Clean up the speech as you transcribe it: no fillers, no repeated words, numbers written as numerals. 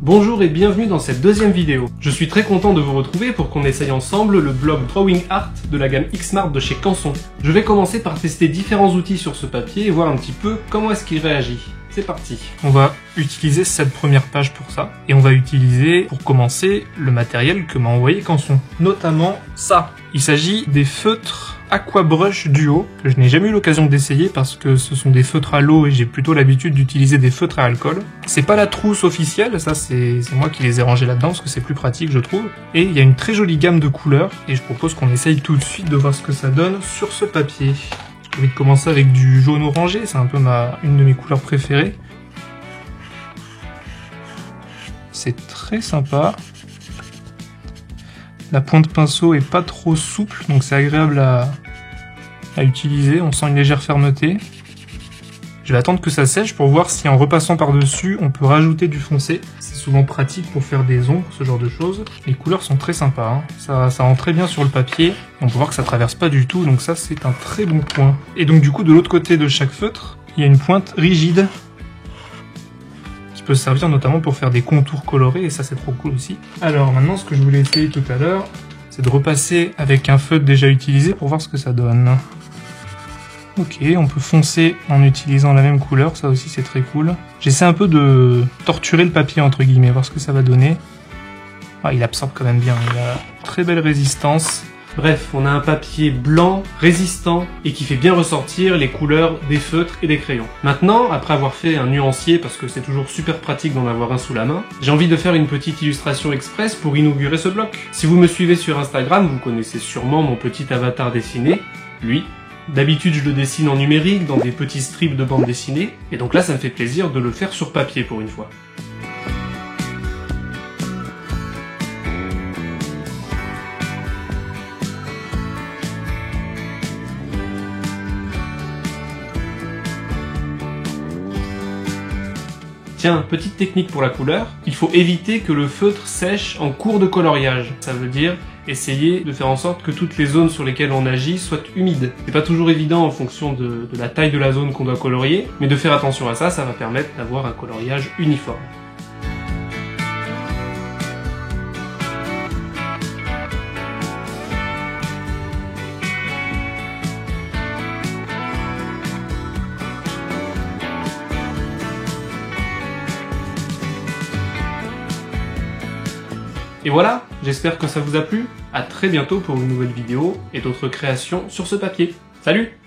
Bonjour et bienvenue dans cette deuxième vidéo. Je suis très content de vous retrouver pour qu'on essaye ensemble le blog Drawing Art de la gamme Xmart de chez Canson. Je vais commencer par tester différents outils sur ce papier et voir un petit peu comment est-ce qu'il réagit. C'est parti. On va utiliser cette première page pour ça. Et on va utiliser, pour commencer, le matériel que m'a envoyé Canson. Notamment ça. Il s'agit des feutres Aquabrush Duo, que je n'ai jamais eu l'occasion d'essayer parce que ce sont des feutres à l'eau et j'ai plutôt l'habitude d'utiliser des feutres à alcool. C'est pas la trousse officielle, ça c'est moi qui les ai rangés là-dedans parce que c'est plus pratique je trouve. Et il y a une très jolie gamme de couleurs et je propose qu'on essaye tout de suite de voir ce que ça donne sur ce papier. J'ai envie de commencer avec du jaune orangé, c'est un peu une de mes couleurs préférées. C'est très sympa. La pointe pinceau est pas trop souple, donc c'est agréable à utiliser, on sent une légère fermeté. Je vais attendre que ça sèche pour voir si en repassant par-dessus, on peut rajouter du foncé. C'est souvent pratique pour faire des ombres, ce genre de choses. Les couleurs sont très sympas, hein. Ça rend très bien sur le papier. On peut voir que ça traverse pas du tout, donc ça c'est un très bon point. Et donc du coup, de l'autre côté de chaque feutre, il y a une pointe rigide qui peut servir notamment pour faire des contours colorés, et ça c'est trop cool aussi. Alors maintenant, ce que je voulais essayer tout à l'heure, c'est de repasser avec un feutre déjà utilisé pour voir ce que ça donne. Ok, on peut foncer en utilisant la même couleur, ça aussi c'est très cool. J'essaie un peu de torturer le papier entre guillemets, voir ce que ça va donner. Ah, il absorbe quand même bien, il a très belle résistance. Bref, on a un papier blanc, résistant, et qui fait bien ressortir les couleurs des feutres et des crayons. Maintenant, après avoir fait un nuancier, parce que c'est toujours super pratique d'en avoir un sous la main, j'ai envie de faire une petite illustration express pour inaugurer ce bloc. Si vous me suivez sur Instagram, vous connaissez sûrement mon petit avatar dessiné, lui. D'habitude, je le dessine en numérique, dans des petits strips de bande dessinée, et donc là, ça me fait plaisir de le faire sur papier pour une fois. Tiens, petite technique pour la couleur, il faut éviter que le feutre sèche en cours de coloriage. Ça veut dire essayer de faire en sorte que toutes les zones sur lesquelles on agit soient humides. C'est pas toujours évident en fonction de la taille de la zone qu'on doit colorier, mais de faire attention à ça, ça va permettre d'avoir un coloriage uniforme. Et voilà, j'espère que ça vous a plu. À très bientôt pour une nouvelle vidéo et d'autres créations sur ce papier. Salut!